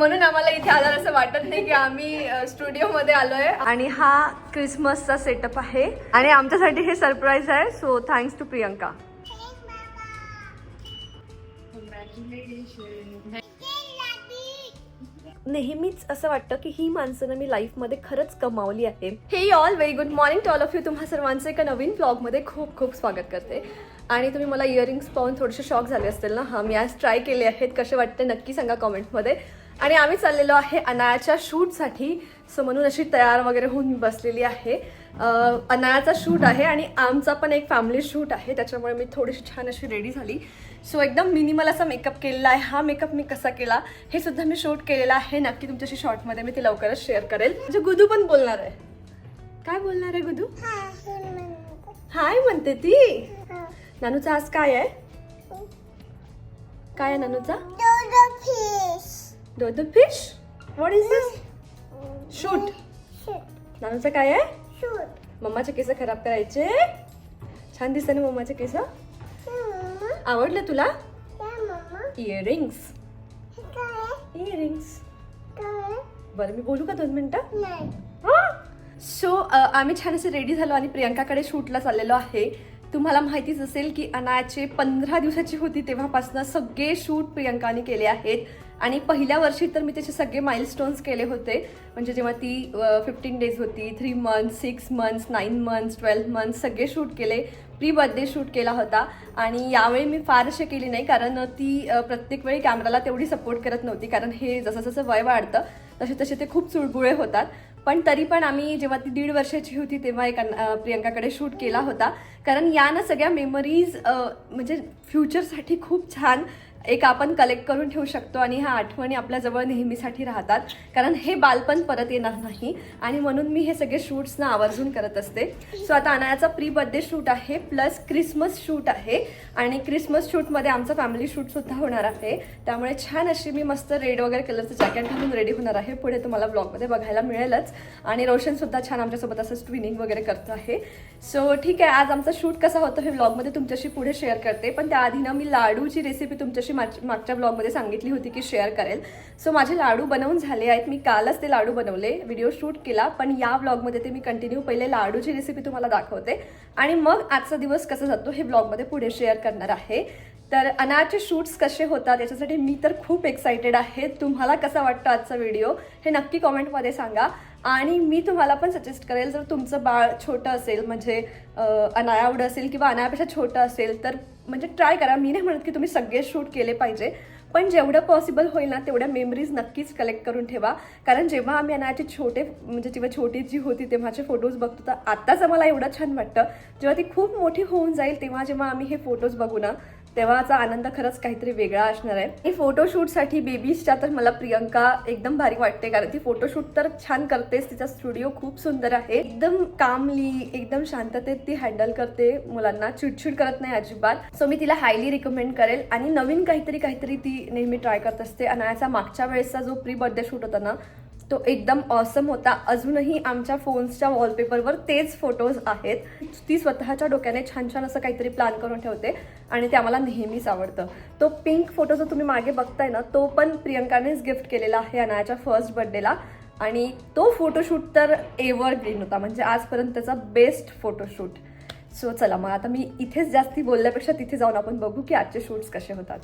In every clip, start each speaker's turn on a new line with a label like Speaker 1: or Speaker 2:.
Speaker 1: म्हणून आम्हाला इथे आल्यावर असं वाटत नाही की आम्ही स्टुडिओमध्ये आलोय. आणि हा क्रिसमसचा सेटअप आहे आणि आमच्यासाठी हे सरप्राईज आहे. So thanks to Priyanka. नेहमीच असं वाटतं की ही माणसं ना मी लाईफमध्ये खरंच कमावली आहे. Hey all very good morning to all of you. तुम्हा सर्वांचं एका नवीन व्लॉगमध्ये खूप खूप स्वागत करते. आणि तुम्ही मला इयरिंग्स पाहून थोडेसे शॉक झाले असतील ना. हां, मी आज ट्राय केले आहेत, कसे वाटते नक्की सांगा कॉमेंटमध्ये. आणि आम्ही चाललेलो आहे अनायाच्या शूटसाठी. सो म्हणून अशी तयार वगैरे होऊन बसलेली आहे. अनायाचा शूट आहे आणि आमचा पण एक फॅमिली शूट आहे, त्याच्यामुळे मी थोडीशी छान अशी रेडी झाली. सो एकदम मिनिमल असा मेकअप केलेला आहे. हा मेकअप मी कसा केला हे सुद्धा मी शूट केलेला आहे, नक्की तुमच्याशी शॉर्टमध्ये मी ते लवकरच शेअर करेल. म्हणजे गुदू पण बोलणार आहे. काय बोलणार आहे गुदू? हाय म्हणते ती. नानूचा आज काय आहे? काय आहे नानूचा? Dodo fish. What is this? Shoot. नानूचा काय आहे? मम्माचे केस खराब करायचे. छान दिसते ना मम्माचे केस. आवडलं तुला? इयरिंग्स. इयरिंग्स. बरं मी बोलू का 2 मिनिटं? सो आम्ही छान असे रेडी झालो आणि प्रियंकाकडे शूटला चाललेलो आहे. तुम्हाला माहितीच असेल की अनायाचे 15 दिवसाची होती तेव्हापासून सगळे शूट प्रियंकाने केले आहेत. आणि पहिल्या वर्षी तर मी त्याचे सगळे माइलस्टोन्स केले होते. म्हणजे जेव्हा ती 15 डेज होती, 3 मंथ्स, 6 मंथ्स, 9 मंथ्स, 12 मंथ्स सगळे शूट केले. प्री बर्थडे शूट केला होता. आणि यावेळी मी फार असे केली नाही, कारण ती प्रत्येक वेळी कॅमेराला तेवढी सपोर्ट करत नव्हती, कारण हे जसं जसं वय वाढतं तसे तसे ते खूप चुळबुळे होतात. पण तरी पण आम्ही जेव्हा ती 1.5 वर्षाची होती तेव्हा एक प्रियंकाकडे शूट केला होता, कारण या ना सगळ्या मेमरीज म्हणजे फ्युचरसाठी खूप छान एक आपण कलेक्ट करून ठेवू शकतो आणि ह्या आठवणी आपल्याजवळ नेहमीसाठी राहतात, कारण हे बालपण परत येणार नाही. आणि म्हणून मी हे सगळे शूट्स ना आवर्जून करत असते. सो आता अनायाचा प्री बर्थडे शूट आहे प्लस क्रिसमस शूट आहे. आणि क्रिसमस शूटमध्ये आमचा फॅमिली शूटसुद्धा होणार आहे. त्यामुळे छान अशी मी मस्त रेड वगैरे कलरचं जॅकेट घालून रेडी होणार आहे. पुढे तुम्हाला ब्लॉगमध्ये बघायला मिळेलच. आणि रोशनसुद्धा छान आमच्यासोबत असं ट्विनिंग वगैरे करत आहे. सो ठीक आहे, आज आमचा शूट कसा होतो हे ब्लॉगमध्ये तुमच्याशी पुढे शेअर करते. पण त्याआधी ना मी लाडूची रेसिपी तुमच्याशी मागच्या ब्लॉगमध्ये सांगितली होती की शेअर करेल. सो माझे लाडू बनवून झाले आहेत. मी कालच ते लाडू बनवले, व्हिडिओ शूट केला, पण या ब्लॉगमध्ये ते मी कंटिन्यू पहिले लाडूची रेसिपी तुम्हाला दाखवते आणि मग आजचा दिवस कसा जातो हे ब्लॉगमध्ये पुढे शेअर करणार आहे. तर अनायाचे शूट्स कसे होतात याच्यासाठी मी तर खूप एक्सायटेड आहे. तुम्हाला कसा वाटतं आजचा व्हिडिओ हे नक्की कॉमेंटमध्ये सांगा. आणि मी तुम्हाला पण सजेस्ट करेल, जर तुमचं बाळ छोटं असेल, म्हणजे अनाया एवढं असेल किंवा अनायापेक्षा छोटं असेल, तर म्हणजे ट्राय करा. मी नाही म्हणत की तुम्ही सगळे शूट केले पाहिजे, पण जेवढं पॉसिबल होईल ना तेवढ्या मेमरीज नक्कीच कलेक्ट करून ठेवा. कारण जेव्हा आम्ही अनायाची म्हणजे जेव्हा छोटी जी होती तेव्हाचे फोटोज बघतो तर आत्ताच आम्हाला एवढं छान वाटतं. जेव्हा ती खूप मोठी होऊन जाईल तेव्हा जेव्हा आम्ही हे फोटोज बघू ना तेव्हाचा आनंद खरंच काहीतरी वेगळा असणार आहे. ही फोटोशूटसाठी बेबीजच्या तर मला प्रियंका एकदम भारी वाटते, कारण ती फोटोशूट तर छान करतेच. तिचा स्टुडिओ खूप सुंदर आहे. एकदम कामली, एकदम शांततेत ती हँडल करते मुलांना, चिडचिड करत नाही अजिबात. सो मी तिला हायली रिकमेंड करेल. आणि नवीन काहीतरी ती नेहमी ट्राय करत असते. अनायाचा मागच्या वेळेसचा जो प्री बर्थडे शूट होता ना तो एकदम ऑसम होता. अजूनही आमच्या फोन्सच्या वॉलपेपरवर तेच फोटोज आहेत. ती स्वतःच्या डोक्याने छान छान असं काहीतरी प्लॅन करून ठेवते आणि ते आम्हाला नेहमीच आवडतं. तो पिंक फोटो जो तुम्ही मागे बघताय ना तो पण प्रियंकानेच गिफ्ट केलेला आहे अनायाच्या फर्स्ट बर्थडेला. आणि तो फोटोशूट तर एव्हरग्रीन होता, म्हणजे आजपर्यंतचा बेस्ट फोटोशूट. सो चला मग आता मी इथेच जास्ती बोलल्यापेक्षा तिथे जाऊन आपण बघू की आजचे शूट्स कसे होतात.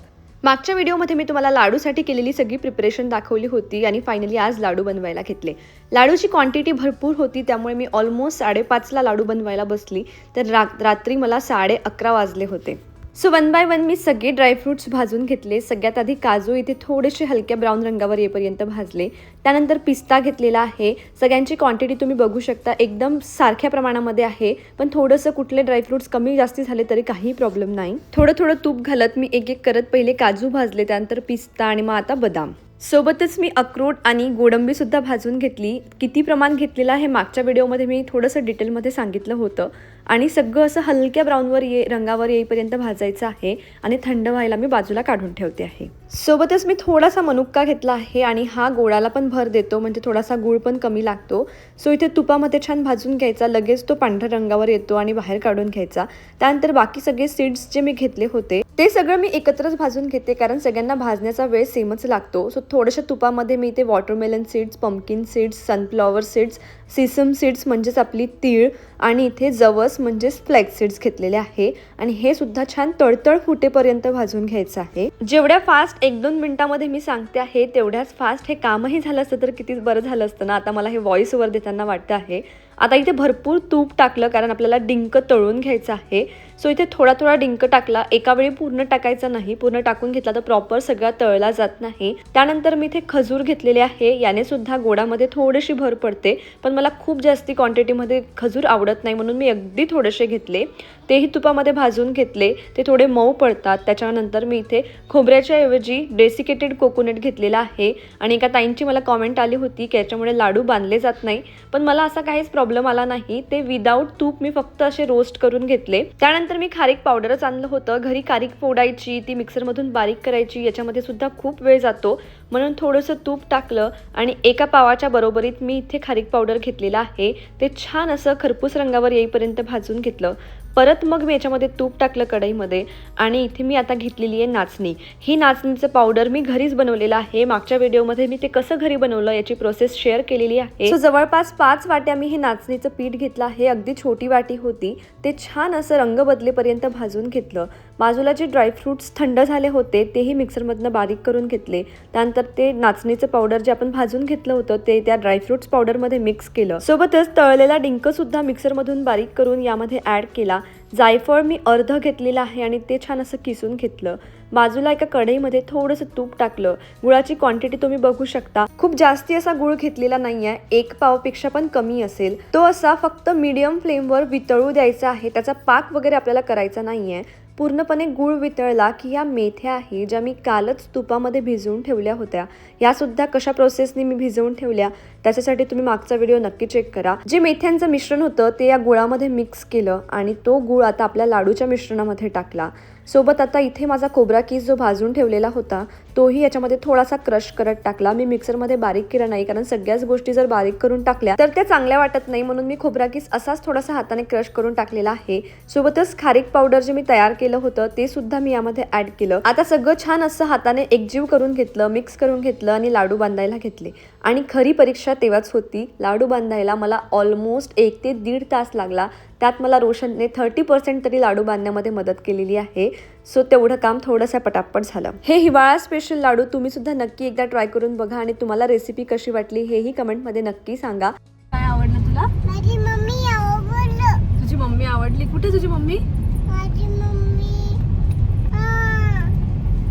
Speaker 1: मागच्या व्हिडिओमध्ये मी तुम्हाला लाडूसाठी केलेली सगळी प्रिपरेशन दाखवली होती आणि फायनली आज लाडू बनवायला घेतले. लाडूची क्वांटिटी भरपूर होती, त्यामुळे मी ऑलमोस्ट 5:30ला लाडू बनवायला बसली, तर रात्री मला 11:30 वाजले होते. सो 1 बाय 1 मी सगळे ड्रायफ्रूट्स भाजून घेतले. सगळ्यात आधी काजू इथे थोडेसे हलक्या ब्राऊन रंगावर येईपर्यंत भाजले. त्यानंतर पिस्ता घेतलेला आहे. सगळ्यांची क्वांटिटी तुम्ही बघू शकता, एकदम सारख्या प्रमाणामध्ये आहे, पण थोडंसं कुठले ड्रायफ्रूट्स कमी जास्ती झाले तरी काही प्रॉब्लेम नाही. थोडं थूप घालत मी एक करत पहिले काजू भाजले, त्यानंतर पिस्ता आणि मग आता बदाम. सोबतच मी अक्रोड आणि गोडंबीसुद्धा भाजून घेतली. किती प्रमाण घेतलेलं आहे मागच्या व्हिडिओमध्ये मी थोडंसं डिटेलमध्ये सांगितलं होतं. आणि सगळं असं हलक्या ब्राऊनवर रंगावर येईपर्यंत भाजायचं आहे आणि थंड व्हायला मी बाजूला काढून ठेवते आहे. सोबतच मी थोडासा मनुक्का घेतला आहे आणि हा गोडाला पण भर देतो, म्हणजे थोडासा गूळ पण कमी लागतो. सो इथे तुपामध्ये छान भाजून घ्यायचा, लगेच तो पांढऱ्या रंगावर येतो आणि बाहेर काढून घ्यायचा. त्यानंतर बाकी सगळे सीड्स जे मी घेतले होते ते सगळं मी एकत्रच भाजून घेते, कारण सगळ्यांना भाजण्याचा वेळ सेमच लागतो. सो थोड्याशा तुपामध्ये मी इथे watermelon seeds, pumpkin seeds, sunflower seeds, sesame seeds म्हणजेच आपली तीळ, आणि इथे जवस म्हणजेच फ्लॅक्स सीड्स घेतलेले आहे. आणि हे सुद्धा छान तळतळ फुटेपर्यंत भाजून घ्यायचं आहे. जेवढ्या फास्ट 1-2 मिनिटामध्ये मी सांगते आहे तेवढ्याच फास्ट हे कामही झालं असतं तर किती बरं झालं असतं ना. आता मला हे व्हॉइस ओव्हर देताना वाटतं आहे. आता इथे भरपूर तूप टाकलं, कारण आपल्याला डिंक तळून घ्यायचं आहे. सो इथे थोडा थोडा डिंक टाकला, एका वेळी पूर्ण टाकायचा नाही. पूर्ण टाकून घेतला तर प्रॉपर सगळा तळला जात नाही. त्यानंतर मी इथे खजूर घेतलेले आहे. याने सुद्धा गोडामध्ये थोडीशी भर पडते, पण मला खूप जास्ती क्वांटिटीमध्ये खजूर आवडत नाही म्हणून मी अगदी थोडेसे घेतले. तेही तुपामध्ये भाजून घेतले. ते थोडे मऊ पडतात. त्याच्यानंतर मी इथे खोबऱ्याच्या ऐवजी डेसिकेटेड कोकोनट घेतलेला आहे. आणि एका ताईंची मला कॉमेंट आली होती की याच्यामुळे लाडू बांधले जात नाही, पण मला असा काहीच प्रॉब्लेम आला नाही. ते विदाऊट तूप मी फक्त असे रोस्ट करून घेतले. त्यानंतर मी खारीक पावडरच आणलं होतं. घरी खारीक फोडायची, ती मिक्सरमधून बारीक करायची, याच्यामध्ये सुद्धा खूप वेळ जातो, म्हणून थोडंसं तूप टाकलं आणि एका पावाच्या बरोबरीत मी इथे खारीक पावडर घेतलेला आहे. ते छान असं खरपूस रंगावर येईपर्यंत भाजून घेतलं. परत मग मी याच्यामध्ये तूप टाकलं कढईमध्ये. आणि इथे मी आता घेतलेली आहे नाचणी. ही नाचणीचं पावडर मी घरीच बनवलेलं आहे. मागच्या व्हिडिओमध्ये मी ते कसं घरी बनवलं याची प्रोसेस शेअर केलेली आहे. सो जवळपास 5 वाट्या मी हे नाचणीचं पीठ घेतलं आहे. अगदी छोटी वाटी होती. ते छान असं रंग बदलेपर्यंत भाजून घेतलं. बाजूला जे ड्रायफ्रूट्स थंड झाले होते तेही मिक्सरमधनं बारीक करून घेतले. त्यानंतर ते नाचणीचं पावडर जे आपण भाजून घेतलं होतं ते त्या ड्रायफ्रुट्स पावडरमध्ये मिक्स केलं. सोबतच तळलेला डिंक सुद्धा मिक्सरमधून बारीक करून यामध्ये ॲड केला. जायफळ मी अर्ध घेतलेलं आहे आणि ते छान असं किसून घेतलं. बाजूला एका कढईमध्ये थोडंसं तूप टाकलं. गुळाची क्वांटिटी तुम्ही बघू शकता. खूप जास्ती असा गुळ घेतलेला नाही आहे, 1 पावपेक्षा पण कमी असेल. तो असा फक्त मीडियम फ्लेमवर वितळू द्यायचा आहे. त्याचा पाक वगैरे आपल्याला करायचा नाही आहे. पूर्णपणे गुळ वितळला की ह्या मेथ्या आहे ज्या मी कालच तुपामध्ये भिजवून ठेवल्या होत्या, यासुद्धा कशा प्रोसेसने मी भिजवून ठेवल्या त्याच्यासाठी तुम्ही मागचा व्हिडिओ नक्की चेक करा. जे मेथ्यांचं मिश्रण होतं ते या गुळामध्ये मिक्स केलं आणि तो गुळ आता आपल्या लाडूच्या मिश्रणामध्ये टाकला. सोबत आता इथे माझा खोबरा कीस जो भाजून ठेवलेला होता तोही याच्यामध्ये थोडासा क्रश करत टाकला. मी मिक्सरमध्ये बारीक केला नाही, कारण सगळ्याच गोष्टी जर बारीक करून टाकल्या तर त्या चांगल्या वाटत नाही, म्हणून मी खोबरा कीस असाच थोडासा हाताने क्रश करून टाकलेला आहे. सोबतच खारीक पावडर जे मी तयार केलं होतं ते सुद्धा मी यामध्ये ऍड केलं. आता सगळं छान असं हाताने एकजीव करून घेतलं, मिक्स करून घेतलं आणि लाडू बांधायला घेतले. आणि खरी परीक्षा तेव्हाच होती. लाडू बांधायला मला ऑलमोस्ट 1 ते 1.5 तास लागला. त्यात मला रोशनने 30% तरी लाडू बांधण्यामध्ये मदत केलेली आहे. सो तेवढं काम थोडंसं पटापट झालं. हे हिवाळा स्पेशल लाडू तुम्ही सुद्धा नक्की एकदा ट्राय करून बघा आणि तुम्हाला रेसिपी कशी वाटली हेही कमेंटमध्ये नक्की सांगा. काय आवडलं तुला?
Speaker 2: माझी मम्मी आवडलं.
Speaker 1: तुझी मम्मी आवडली? कुठे तुझी मम्मी?
Speaker 2: माझी मम्मी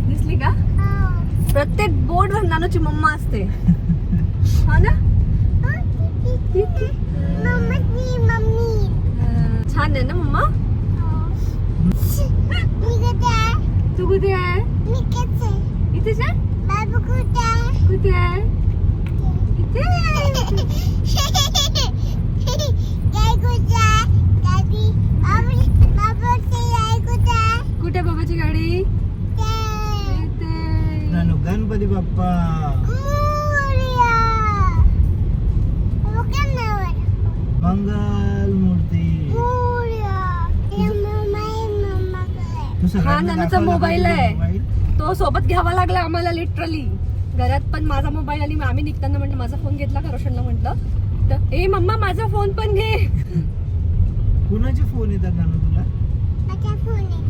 Speaker 1: दिसली का? प्रत्येक बोर्डवर नानूची मम्मा असते. हा ना?
Speaker 2: मम्मी
Speaker 1: छान आहे ना मम्मा? तू कुठे आहे?
Speaker 2: मी कसे
Speaker 1: इथेच आहे?
Speaker 2: बाबू कुठे
Speaker 1: कुठे आहे? इथे.
Speaker 2: काय कुठे दादी बाबूची आई कुठे?
Speaker 1: कुठे बाबाची गाडी?
Speaker 3: गणपती बाप्पा मंगल मूर्ती.
Speaker 1: हा नानाचा मोबाईल आहे, तो सोबत घ्यावा लागला आम्हाला लिटरली. घरात पण माझा मोबाईल आणि आम्ही निघताना म्हटलं माझा फोन घेतला का रोशनला म्हटलं तर ए मम्मा माझा फोन पण घे.
Speaker 3: कुणाचे फोन येतात नानू तुला?
Speaker 2: माझा फोन आहे.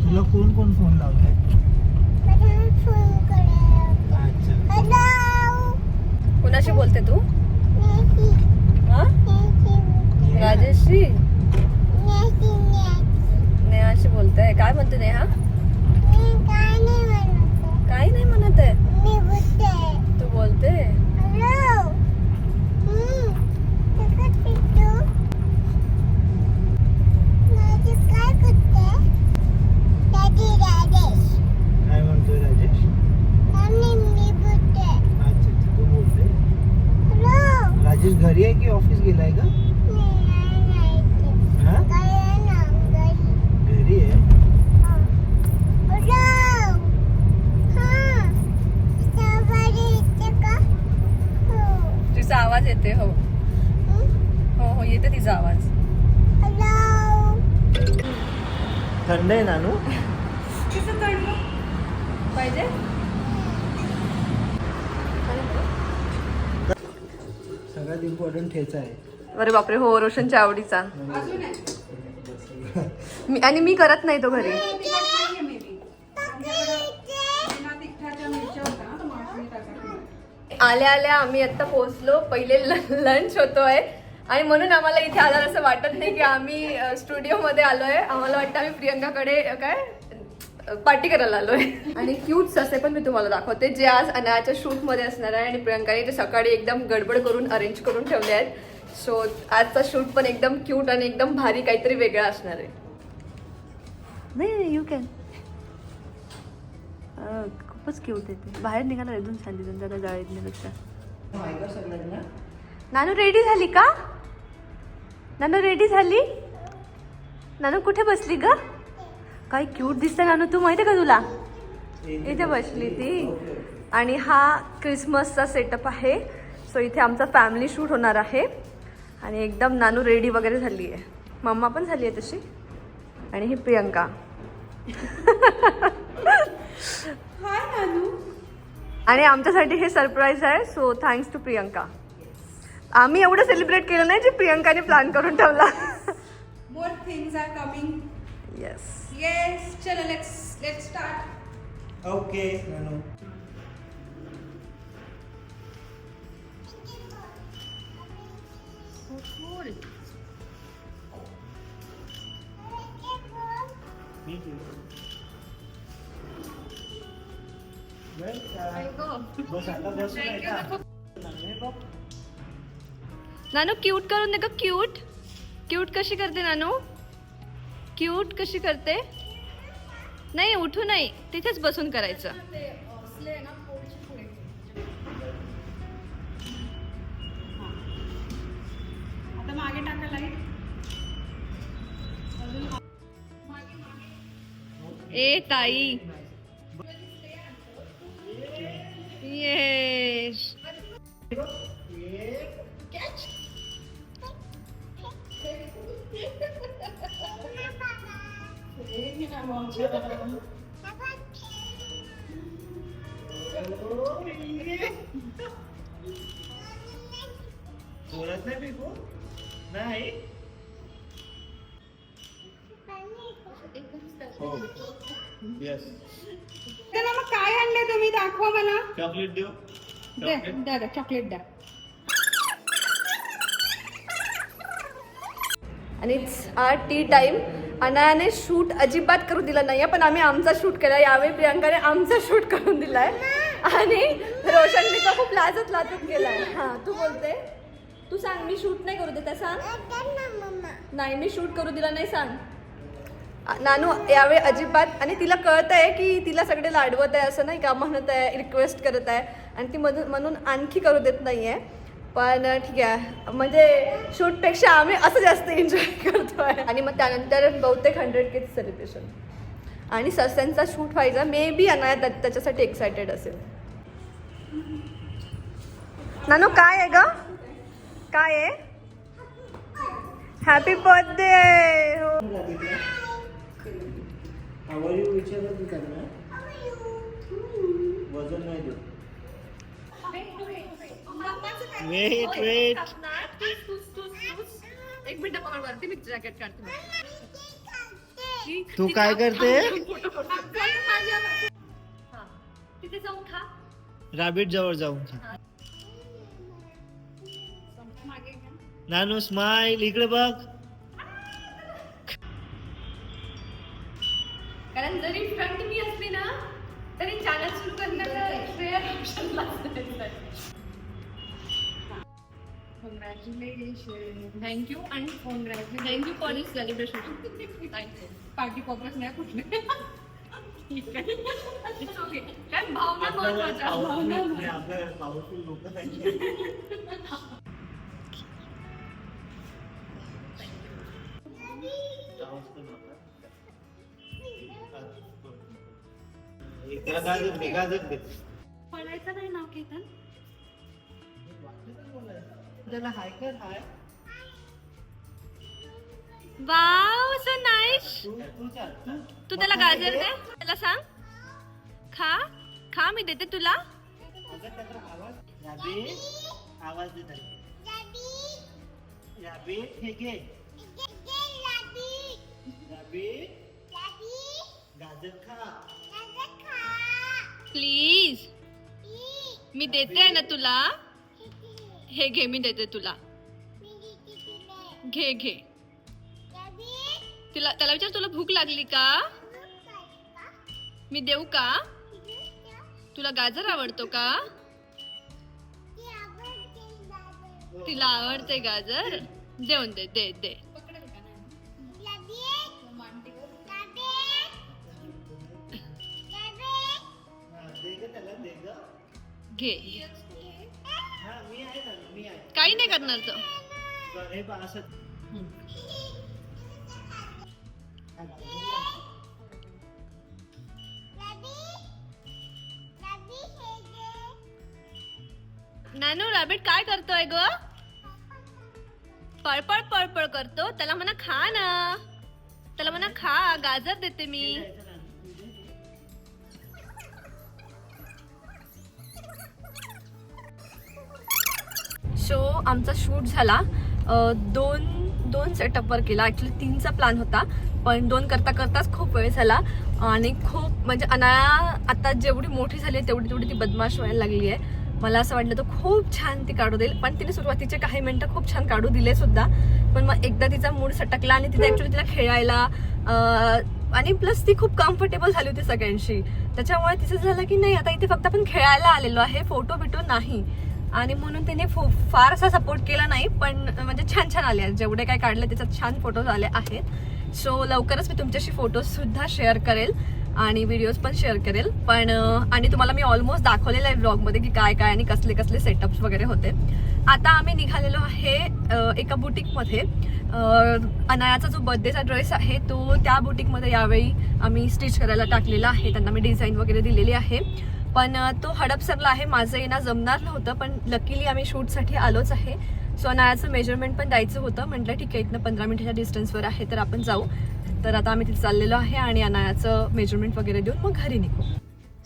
Speaker 3: तुला कोण कोण फोन लावतंय?
Speaker 2: माझा फोन करायला.
Speaker 3: अच्छा.
Speaker 2: हॅलो
Speaker 1: कोणाशी बोलते तू?
Speaker 2: नेसी
Speaker 1: हा?
Speaker 2: नेसी
Speaker 1: राजेशशी?
Speaker 2: नेसी
Speaker 1: नेहाशी बोलते. काय म्हणते नेहा?
Speaker 2: काय नाही म्हणत.
Speaker 1: काही नाही म्हणत आहे.
Speaker 2: मी बोलते.
Speaker 1: तू बोलते?
Speaker 2: हॅलो तू माझी काय करते? दादी राजेश.
Speaker 3: काय म्हणतोय राजेश?
Speaker 2: मम्मी मी बोलते.
Speaker 3: अच्छा अच्छा, तू बोलते.
Speaker 2: हॅलो
Speaker 3: राजेश घरी आहे की ऑफिस गेलाय का? हा? घरी आहे.
Speaker 1: तिचा आवाज येते. हो हो हो येते तिचा आवाज.
Speaker 3: थंड आहे नानू?
Speaker 1: तिचं पाहिजे?
Speaker 3: सगळ्यात इम्पॉर्टंट ठेचा आहे.
Speaker 1: अरे बापरे, हो, रोशनच्या आवडीचा. मी करत नाही तो घरी. आल्या आल्या आम्ही आता पोहोचलो. पहिले लंच होतोय आणि म्हणून आम्हाला इथे आल्यावर असं वाटत नाही की आम्ही स्टुडिओमध्ये आलोय. आम्हाला वाटतं आम्ही प्रियंकाकडे काय पार्टी करायला आलोय. आणि क्यूट्स असे पण मी तुम्हाला दाखवते जे आज अनायाच्या शूटमध्ये असणार आहे. आणि प्रियंकाने ते सकाळी एकदम गडबड करून अरेंज करून ठेवले आहेत. सो आजचा शूट पण एकदम क्यूट आणि एकदम भारी काहीतरी वेगळा असणार आहे. नाही यू कॅन. खूपच क्यूट आहे ते. बाहेर निघाला इथून सांगितलं इथून जरा जाळीत निघता. नानू रेडी झाली का? नानू रेडी झाली? नानू कुठे बसली ग? काय क्यूट दिसतं नानू. तू माहिती का तुला? इथे बसली ती. आणि हा क्रिसमसचा सेटअप आहे. सो इथे आमचा फॅमिली शूट होणार आहे. आणि एकदम नानू रेडी वगैरे झाली आहे. मम्मा पण झाली आहे तशी. आणि ही प्रियंका. हाय नानू. आणि आमच्यासाठी हे सरप्राईज आहे. So thanks to Priyanka. आम्ही एवढं सेलिब्रेट केलं नाही जे प्रियंकाने प्लॅन करून ठेवला.
Speaker 4: More things are coming.
Speaker 1: Yes.
Speaker 4: Yes, chalo, let's start.
Speaker 3: Okay Nanu. बस आता बस नाही का?
Speaker 1: नानू क्यूट करून दे ग. क्यूट क्यूट कशी करते नानू? क्यूट कशी करते? नाही उठू नाही, तिथेच बसून करायचं.
Speaker 4: आता मागे टाका लाईट.
Speaker 1: ए ताई. येस.
Speaker 3: बोलत नाही पिकू? नाही. हो येस.
Speaker 4: त्याला मग काय आणले तुम्ही? दाखवा मला.
Speaker 3: चॉकलेट देऊ?
Speaker 4: द्या चॉकलेट द्या.
Speaker 1: आणि इट्स आर टी टाइम. अनायाने शूट अजिबात करू दिला नाही पण आम्ही आमचा शूट केला. यावेळी प्रियंकाने आमचा शूट करून दिलाय. आणि रोशनने तर खूप लाजत गेलाय. हां तू बोलते. तू सांग मी शूट नाही करू देता. सांग. नाही मी शूट करू दिला नाही. सांग. नानू यावेळी अजिबात. आणि तिला कळत आहे की तिला सगळे लाडवत आहे असं नाही का, म्हणत आहे, रिक्वेस्ट करत आहे. आणि ती म्हणून आणखी करू देत नाही आहे. पण ठीक आहे, म्हणजे शूटपेक्षा आम्ही असं जास्त एन्जॉय करतोय. आणि मग त्यानंतर बहुतेक 100K सेलिब्रेशन आणि सस्पेन्सचा शूट व्हायचा. मे बी अनाया त्याच्यासाठी एक्सायटेड असेल. नानू काय आहे ग? काय आहे? Happy birthday. हो.
Speaker 3: आवडीव विचारत होता ना? वजन नाही देऊ. वेट
Speaker 1: एक मिनिट पकड वरती मी जॅकेट काढते.
Speaker 3: तू काय करते?
Speaker 1: तिथे जाऊन खा.
Speaker 3: रॅबिट जवळ जाऊन खा. नानू स्माइल. इकडे बघ.
Speaker 1: कारण जरी फ्रंट मी असली ना तरी चॅनल सुरू करण्याचा श्रेय
Speaker 4: कॉंग्रॅच्युलेशन.
Speaker 1: थँक्यू. आणि thank you for this celebration. Thank you.
Speaker 4: Party पॉपरच नाही कुठले.
Speaker 1: It's okay. कारण भावना महत्वाच्या.
Speaker 3: पॉवरफुल लोक
Speaker 1: पडायचं नाही नाव केतन.
Speaker 3: त्याला हाय कर. हाय.
Speaker 1: Wow so nice.
Speaker 3: तू
Speaker 1: तू त्याला गाजर दे. त्याला सांग खा खा, मी देते तुला.
Speaker 3: अगं त्याचा आवाज रॅबिट आवाज देत आहे.
Speaker 2: Rabbit,
Speaker 3: रॅबिट हे घे.
Speaker 2: rabbit,
Speaker 3: रॅबिट
Speaker 2: rabbit,
Speaker 3: गाजर खा.
Speaker 1: प्लीज, मी देते आहे ना तुला. हे घे, मी देते तुला. घे घे. तिला त्याला विचार, तुला भूक लागली का? मी देऊ का? तुला गाजर आवडतो का? तिला आवडते गाजर. देऊन दे दे दे.
Speaker 3: दे ग त्याला, दे ग.
Speaker 1: घे.
Speaker 3: हा मी आहे ना, मी आहे.
Speaker 1: काही नाही करणार तो.
Speaker 3: बरं, हे बघ असं.
Speaker 1: नानू, रॅबिट काय करतोय ग? पळपळ पळपळ करतो. त्याला म्हणा खा ना. त्याला म्हणा खा, गाजर देते मी. शो आमचा शूट झाला. दोन सेटअपवर केला. ॲक्च्युली 3चा प्लॅन होता, पण 2 करता करताच खूप वेळ झाला. आणि खूप म्हणजे अनाया आता जेवढी मोठी झाली आहे तेवढी ती बदमाश व्हायला लागली आहे. मला असं वाटलं तर खूप छान ती काढू देईल, पण तिने सुरुवातीचे काही मिनटं खूप छान काढू दिले सुद्धा. पण मग एकदा तिचा मूड सटकला आणि तिथे ॲक्च्युली तिला खेळायला आणि प्लस ती खूप कम्फर्टेबल झाली होती सगळ्यांशी. त्याच्यामुळे तिचं झालं की नाही, आता इथे फक्त आपण खेळायला आलेलो आहे, फोटो बिटो नाही. आणि म्हणून तिने फार असा सपोर्ट केला नाही, पण म्हणजे छान छान आले. जेवढे काय काढले त्याच्यात छान फोटोज आले आहेत. सो लवकरच मी तुमच्याशी फोटोज सुद्धा शेअर करेल आणि व्हिडिओज पण शेअर करेल. पण आणि तुम्हाला मी ऑलमोस्ट दाखवलेलं आहे ब्लॉगमध्ये की काय काय आणि कसले कसले सेटअप्स वगैरे होते. आता आम्ही निघालेलो आहे एका बुटीकमध्ये. अनायाचा जो बर्थडेचा ड्रेस आहे तो त्या बुटीकमध्ये यावेळी आम्ही स्टिच करायला टाकलेला आहे. त्यांना मी डिझाईन वगैरे दिलेली आहे. पण तो हडपसरला आहे. माझं येणं जमणार नव्हतं, पण लकीली आम्ही शूटसाठी आलोच आहे. सो अनायाचं मेजरमेंट पण द्यायचं होतं. म्हटलं ठीक आहे, इथनं 15 मिनिटाच्या डिस्टन्सवर आहे तर आपण जाऊ. तर आता आम्ही तिथे चाललेलो आहे आणि अनायाचं मेजरमेंट वगैरे देऊन मग घरी निघू.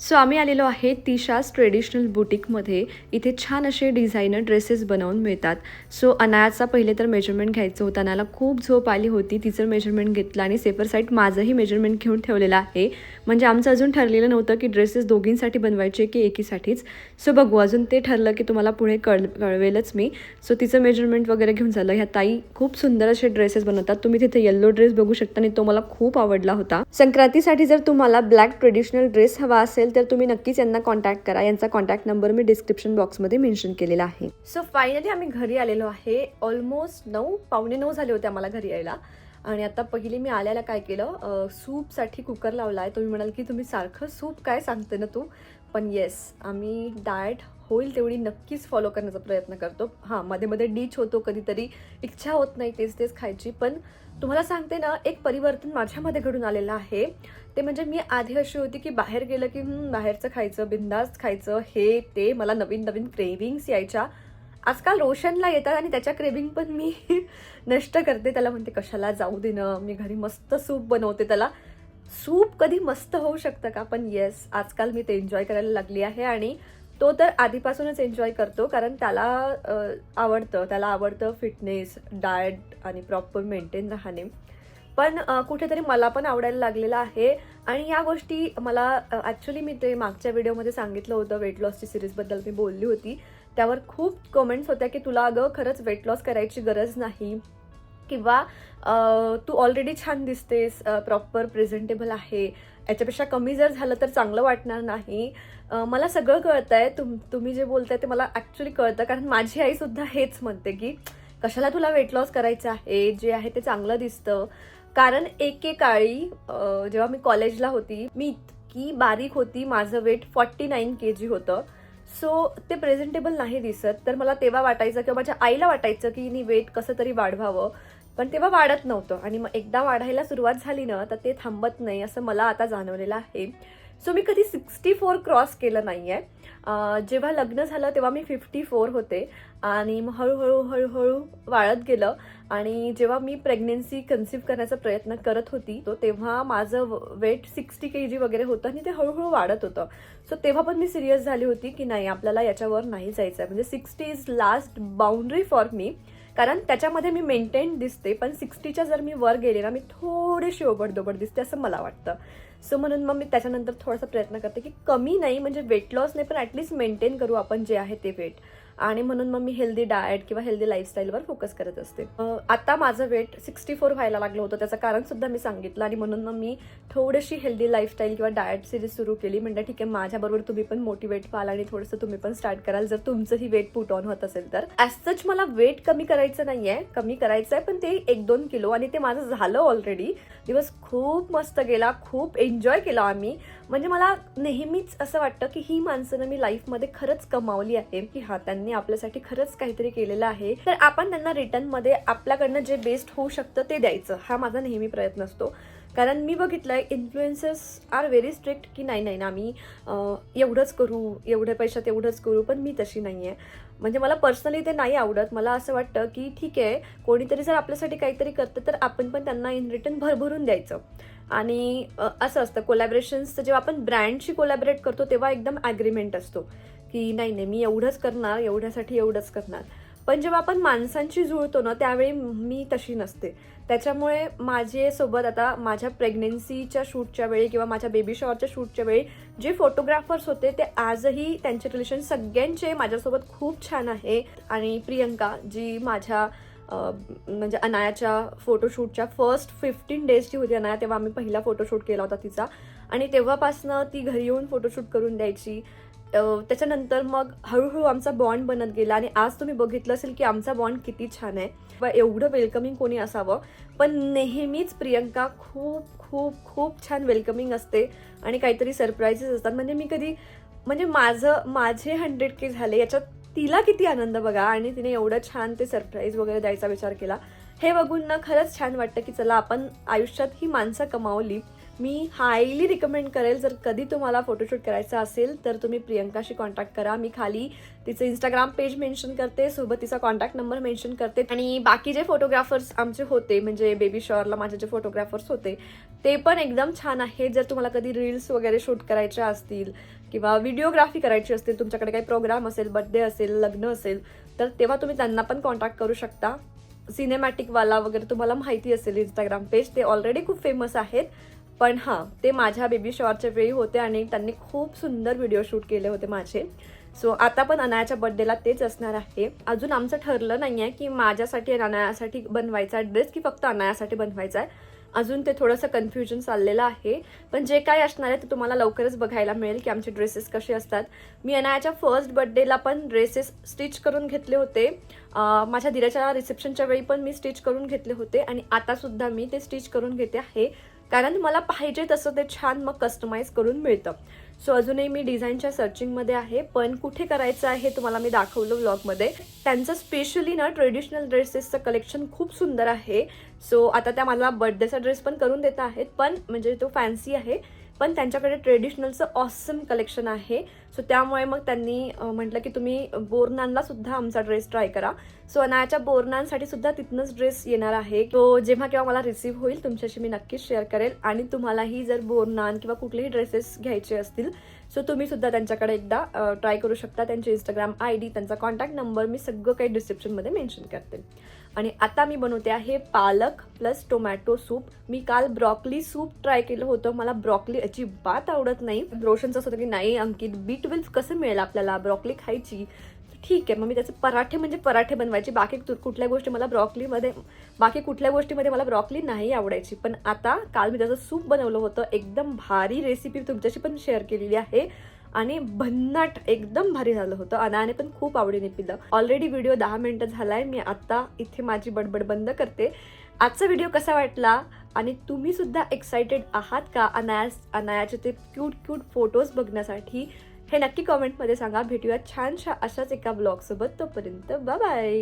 Speaker 1: सो आम्ही आलेलो आहे तिशाज ट्रेडिशनल बुटीकमध्ये. इथे छान असे डिझायनर ड्रेसेस बनवून मिळतात. सो अनायाचा पहिले तर मेजरमेंट घ्यायचं होतं. अनायाला खूप झोप आली होती. तिचं मेजरमेंट घेतलं आणि सेपर साईड माझंही मेजरमेंट घेऊन ठेवलेलं आहे. म्हणजे आमचं अजून ठरलेलं नव्हतं की ड्रेसेस दोघींसाठी बनवायचे की एकीसाठीच. सो बघू, अजून ते ठरलं की तुम्हाला पुढे कळवेलच मी. सो तिचं मेजरमेंट वगैरे घेऊन झालं. ह्या ताई खूप सुंदर असे ड्रेसेस बनवतात. तुम्ही तिथे येल्लो ड्रेस बघू शकता आणि तो मला खूप आवडला होता. संक्रांतीसाठी जर तुम्हाला ब्लॅक ट्रेडिशनल ड्रेस हवा असेल तर तुम्ही नक्कीच यांना कॉन्टॅक्ट करा. यांचा कॉन्टॅक्ट नंबर मी डिस्क्रिप्शन बॉक्समध्ये मेन्शन केलेला आहे. सो फायनली आम्ही घरी आलेलो आहे. ऑलमोस्ट 9, पावणे 9 झाले होते आम्हाला घरी यायला. आणि आता पहिली मी आल्याला काय केलं, सूपसाठी कुकर लावला आहे. तुम्ही म्हणाल की तुम्ही सारखं सूप काय सांगते ना तू, पण येस, आम्ही डाएट होईल तेवढी नक्कीच फॉलो करण्याचा प्रयत्न करतो. हां, मध्ये मध्ये डीच होतो, कधीतरी इच्छा होत नाही तेच खायची. पण तुम्हाला सांगते ना, एक परिवर्तन माझ्यामध्ये घडून आलेलं आहे. ते म्हणजे मी आधी अशी होती की बाहेर गेलं की बाहेरचं खायचं, बिंदास खायचं, हे ते, मला नवीन नवीन क्रेविंग्स यायच्या. आजकाल रोशनला येतात आणि त्याच्या क्रेविंग पण मी नष्ट करते. त्याला म्हणते कशाला जाऊ दे ना, मी घरी मस्त सूप बनवते. त्याला सूप कधी मस्त होऊ शकतं का? पण येस, आजकाल मी ते एन्जॉय करायला लागली आहे. आणि तो तर आधीपासूनच एन्जॉय करतो, कारण त्याला आवडतं फिटनेस, डाएट आणि प्रॉपर मेंटेन राहणे. पण कुठेतरी मला पण आवडायला लागलेलं आहे. आणि या गोष्टी मला ॲक्च्युली मी ते मागच्या व्हिडिओमध्ये सांगितलं होतं, वेट लॉसची सिरीजबद्दल मी बोलली होती. त्यावर खूप कमेंट्स होत्या की तुला अगं खरंच वेट लॉस करायची गरज नाही, किंवा तू ऑलरेडी छान दिसतेस, प्रॉपर प्रेझेंटेबल आहे, याच्यापेक्षा कमी जर झालं तर चांगलं वाटणार नाही. मला सगळं कळतं आहे. तुम्ही जे बोलताय ते मला ॲक्च्युली कळतं, कारण माझी आईसुद्धा हेच म्हणते की कशाला तुला वेट लॉस करायचं आहे, जे आहे ते चांगलं दिसतं. कारण एकेकाळी जेव्हा मी कॉलेजला होती, मी इतकी बारीक होती, माझं वेट 49 kg होतं. सो ते प्रेझेंटेबल नाही दिसत. तर मला तेव्हा वाटायचं किंवा माझ्या आईला वाटायचं की मी वेट कसं तरी वाढवावं, पण तेव्हा वाढत नव्हतं. आणि मग एकदा वाढायला सुरुवात झाली ना तर ते थांबत नाही, असं मला आता जाणवलेलं आहे. सो मी कधी 64 क्रॉस केलं नाही आहे. जेव्हा लग्न झालं तेव्हा मी 54 होते आणि मग हळूहळू वाढत गेलं. आणि जेव्हा मी प्रेग्नेन्सी कन्सिव्ह करण्याचा प्रयत्न करत होती तेव्हा माझं वेट 60 kg वगैरे होतं आणि ते हळूहळू वाढत होतं. सो तेव्हा पण मी सिरियस झाली होती की नाही, आपल्याला याच्यावर नाही जायचं आहे. म्हणजे 60 is last boundary for me, कारण त्याच्यामध्ये मी मेंटेन दिसते, पण 60च्या जर मी वर गेले ना, मी थोडीशी ओबडधोबड दिसते असं मला वाटतं. सो म्हणून मग मी त्याच्यानंतर थोडासा प्रयत्न करते की कमी नाही, म्हणजे वेट लॉस नाही, पण ॲटलिस्ट मेंटेन करू आपण जे आहे ते वेट. आणि म्हणून मग मी हेल्दी डाएट किंवा हेल्दी लाईफस्टाईलवर फोकस करत असते. आता माझं वेट 64 व्हायला लागलं होतं, त्याचं कारण सुद्धा मी सांगितलं. आणि म्हणून मग मी थोडीशी हेल्दी लाईफस्टाईल किंवा डाएट सिरीज सुरू केली. म्हणजे ठीक आहे, माझ्याबरोबर तुम्ही पण मोटिवेट व्हाल आणि थोडंसं तुम्ही पण स्टार्ट कराल जर तुमचंही वेट पुट ऑन होत असेल तर. ॲज सच मला वेट कमी करायचं नाही आहे, कमी करायचं आहे, पण ते 1-2 किलो, आणि ते माझं झालं ऑलरेडी. दिवस खूप मस्त गेला, खूप एन्जॉय केला आम्ही. म्हणजे मला नेहमीच असं वाटतं की ही माणसं मी लाईफमध्ये खरंच कमावली आहे, की हा त्यांनी आपल्यासाठी खरंच काहीतरी केलेलं आहे, तर आपण त्यांना रिटर्नमध्ये आपल्याकडनं जे बेस्ट होऊ शकतं ते द्यायचं. हा माझा नेहमी प्रयत्न असतो. कारण मी बघितलंय इन्फ्लुएन्सर्स आर व्हेरी स्ट्रिक्ट की नाही आम्ही एवढंच करू, एवढ्या पैशात एवढंच करू, पण मी तशी नाही आहे. म्हणजे मला पर्सनली ते नाही आवडत. मला असं वाटतं की ठीक आहे, कोणीतरी जर आपल्यासाठी काहीतरी करतं तर आपण पण त्यांना इन रिटर्न भरभरून द्यायचं. आणि असं असतं कोलॅबरेशन्सचं, जेव्हा आपण ब्रँडशी कोलॅबरेट करतो तेव्हा एकदम ॲग्रीमेंट असतो की नाही मी एवढंच करणार, एवढ्यासाठी एवढंच करणार. पण जेव्हा आपण माणसांशी जुळतो ना, त्यावेळी मी तशी नसते. त्याच्यामुळे माझ्यासोबत आता माझ्या प्रेग्नेन्सीच्या शूटच्या वेळी किंवा माझ्या बेबी शॉवरच्या शूटच्या वेळी जे फोटोग्राफर्स होते ते आजही त्यांचे रिलेशन सगळ्यांचे माझ्यासोबत खूप छान आहे. आणि प्रियंका जी माझ्या म्हणजे अनायाच्या फोटोशूटच्या फर्स्ट 15 डेजची होती अनाया, तेव्हा आम्ही पहिला फोटोशूट केला होता तिचा. आणि तेव्हापासनं ती घरी येऊन फोटोशूट करून द्यायची. त्याच्यानंतर मग हळूहळू आमचा बॉन्ड बनत गेला. आणि आज तुम्ही बघितलं असेल की आमचा बॉन्ड किती छान आहे. एवढं वेलकमिंग कोणी असावं, पण नेहमीच प्रियंका खूप खूप खूप छान वेलकमिंग असते आणि काहीतरी सरप्राईजेस असतात. म्हणजे मी कधी माझे 100K झाले याच्यात तिला किती आनंद बघा, आणि तिने एवढं छान ते सरप्राईज वगैरे द्यायचा विचार केला. हे बघून ना खरंच छान वाटतं की चला आपण आयुष्यात ही माणसं कमावली. मी हायली रिकमेंड करेल, जर कधी तुम्हाला फोटोशूट करायचा असेल तर तुम्ही प्रियंकाशी कॉन्टॅक्ट करा. मी खाली तिचं इंस्टाग्राम पेज मेन्शन करते, सोबत तिचा कॉन्टॅक्ट नंबर मेन्शन करते. आणि बाकी जे फोटोग्राफर्स आमचे होते, म्हणजे बेबी शॉवरला माझे जे फोटोग्राफर्स होते ते पण एकदम छान आहे. जर तुम्हाला कधी रील्स वगैरे शूट करायच्या असतील किंवा व्हिडिओग्राफी करायची असतील, तुमच्याकडे काही प्रोग्राम असेल, बर्थडे असेल, लग्न असेल, तर तेव्हा तुम्ही त्यांना पण कॉन्टॅक्ट करू शकता. सिनेमॅटिकवाला वगैरे तुम्हाला माहिती असेल इंस्टाग्राम पेज, ते ऑलरेडी खूप फेमस आहेत. पण हां, ते माझ्या बेबी शॉवरच्या वेळी होते आणि त्यांनी खूप सुंदर व्हिडिओ शूट केले होते माझे. सो आता पण अनायाच्या बर्थडेला तेच असणार आहे. अजून आमचं ठरलं नाही आहे की माझ्यासाठी आणि अनायासाठी बनवायचा ड्रेस की फक्त अनायासाठी बनवायचा आहे. अजून ते थोडंसं कन्फ्युजन चाललेलं आहे. पण जे काय असणार आहे ते तुम्हाला लवकरच बघायला मिळेल की आमचे ड्रेसेस कसे असतात. मी अनायाच्या फर्स्ट बर्थडेला पण ड्रेसेस स्टिच करून घेतले होते. माझ्या दिराच्या रिसेप्शनच्या वेळी पण मी स्टिच करून घेतले होते आणि आतासुद्धा मी ते स्टिच करून घेते आहे, कारण मला पाहिजे तसं ते छान मग कस्टमाइज करून मिळतं. सो अजूनही मी डिझाईनच्या सर्चिंगमध्ये आहे, पण कुठे करायचं आहे हे तुम्हाला मी दाखवलं व्लॉगमध्ये. त्यांचं स्पेशली ना ट्रेडिशनल ड्रेसेसचं कलेक्शन खूप सुंदर आहे. सो आता त्या मला बर्थडेचा ड्रेस पण करून देत आहेत, पण म्हणजे तो फॅन्सी आहे, पण त्यांच्याकडे ट्रेडिशनलचं ऑसम कलेक्शन आहे. सो त्यामुळे मग त्यांनी म्हटलं की तुम्ही बोरनानला सुद्धा आमचा ड्रेस ट्राय करा. सो अनायाच्या बोरनांसाठी सुद्धा तिथनंच ड्रेस येणार आहे. तो जेव्हा केव्हा मला रिसीव्ह होईल तुमच्याशी मी नक्कीच शेअर करेल. आणि तुम्हालाही जर बोरनान किंवा कुठलेही ड्रेसेस घ्यायचे असतील सो तुम्ही सुद्धा त्यांच्याकडे एकदा ट्राय करू शकता. त्यांचे इंस्टाग्राम ID, त्यांचा कॉन्टॅक्ट नंबर मी सगळं काही डिस्क्रिप्शनमध्ये मेन्शन करते. आणि आता मी बनवते आहे पालक प्लस टोमॅटो सूप. मी काल ब्रॉकली सूप ट्राय केलं होतं. मला ब्रॉकली अजिबात आवडत नाही. रोशनचं असं होतं की नाही अंकित, B12 कसं मिळेल आपल्याला, ब्रॉकली खायची. ठीक आहे, मग मी त्याचे पराठे बनवायचे. बाकी कुठल्या गोष्टीमध्ये मला ब्रॉकली नाही आवडायची. पण आता काल मी त्याचं सूप बनवलं होतं. एकदम भारी रेसिपी तुमच्याशी पण शेअर केलेली आहे आणि भन्नाट एकदम भारी झालं होतं. अनायाने पण खूप आवडीने पिलं. ऑलरेडी व्हिडिओ 10 मिनिटं झालाय. मी आता इथे माझी बडबड बंद करते. आजचा व्हिडिओ कसा वाटला आणि तुम्ही सुद्धा एक्साइटेड आहात का अनायाचे ते क्यूट फोटोज बघण्यासाठी, हे नक्की कमेंटमध्ये सांगा. भेटूया छानशा अशाच एका ब्लॉगसोबत. तोपर्यंत बाय बाय.